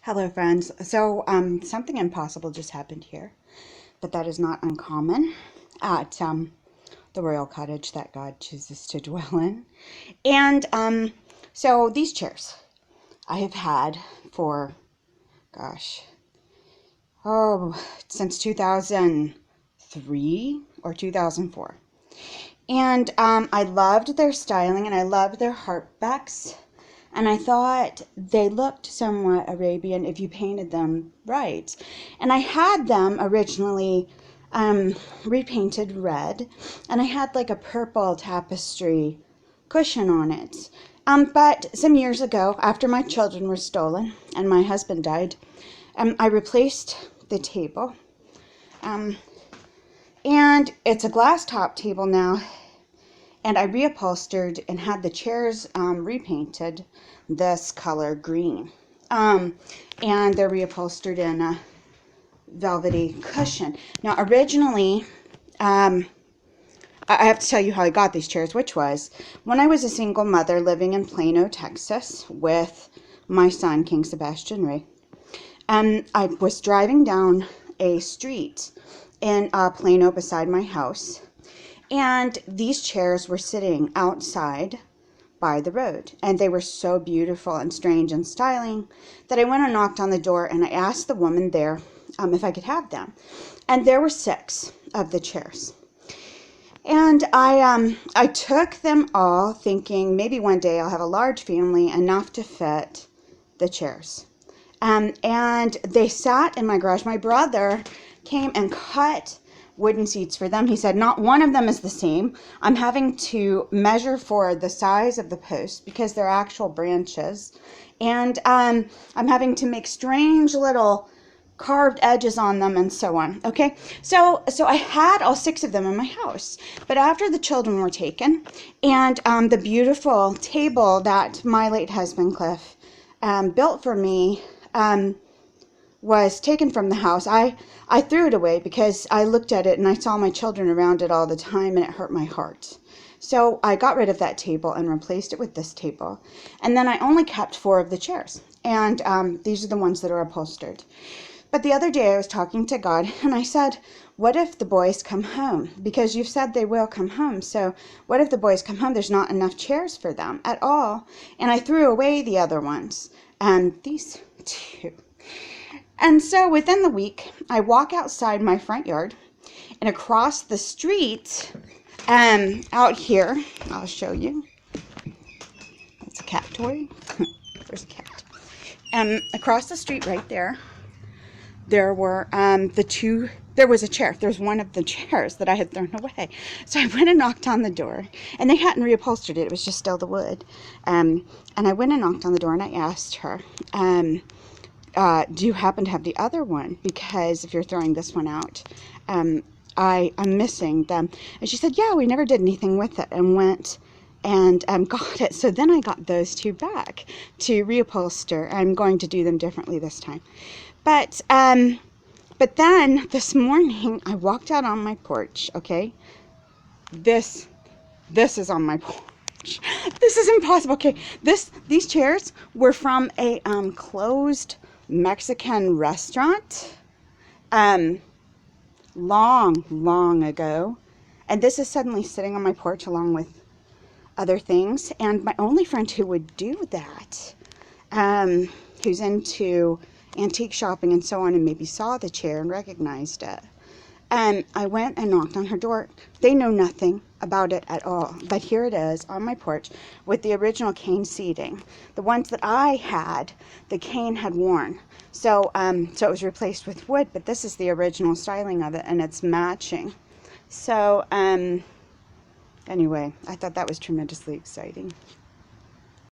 Hello, friends. So, something impossible just happened here, but that is not uncommon at the royal cottage that God chooses to dwell in. And so these chairs I have had for, gosh, since 2003 or 2004. And I loved their styling and I loved their harpbacks. And I thought they looked somewhat Arabian if you painted them right. And I had them originally repainted red, and I had like a purple tapestry cushion on it. But some years ago, after my children were stolen and my husband died, I replaced the table. Um, and it's a glass top table now, and I reupholstered and had the chairs repainted this color green. And they're reupholstered in a velvety cushion. Now, originally, I have to tell you how I got these chairs, which was when I was a single mother living in Plano, Texas, with my son, King Sebastian Ray. I was driving down a street in Plano beside my house, and these chairs were sitting outside by the road. And they were so beautiful and strange and styling that I went and knocked on the door and I asked the woman there if I could have them. And there were 6 of the chairs. And I took them all thinking maybe one day I'll have a large family enough to fit the chairs. And they sat in my garage. My brother came and cut wooden seats for them. He said, not one of them is the same. I'm having to measure for the size of the posts because they're actual branches. And I'm having to make strange little carved edges on them and so on. Okay, so I had all 6 of them in my house. But after the children were taken and the beautiful table that my late husband Cliff built for me was taken from the house, I threw it away because I looked at it and I saw my children around it all the time and it hurt my heart. So I got rid of that table and replaced it with this table. And then I only kept 4 of the chairs. And these are the ones that are upholstered. But the other day I was talking to God and I said, what if the boys come home? Because you've said they will come home. So what if the boys come home? There's not enough chairs for them at all. And I threw away the other ones. And these 2. And so within the week, I walk outside my front yard and across the street, out here, I'll show you. It's a cat toy. There's a cat. Across the street right there, there were there was a chair. There's one of the chairs that I had thrown away. So I went and knocked on the door, and they hadn't reupholstered it. It was just still the wood. And I went and knocked on the door and I asked her, do you happen to have the other one? Because if you're throwing this one out, I'm missing them. And she said, yeah, we never did anything with it, and went and got it. So then I got those 2 back to reupholster. I'm going to do them differently this time. But then this morning I walked out on my porch, okay? This is on my porch. This is impossible. Okay, these chairs were from a closed Mexican restaurant long ago, and this is suddenly sitting on my porch along with other things. And my only friend who would do that, who's into antique shopping and so on, and maybe saw the chair and recognized it, I went and knocked on her door. They know nothing about it at all, but here it is on my porch with the original cane seating. The ones that I had, the cane had worn, so it was replaced with wood, but this is the original styling of it and it's matching. So anyway, I thought that was tremendously exciting.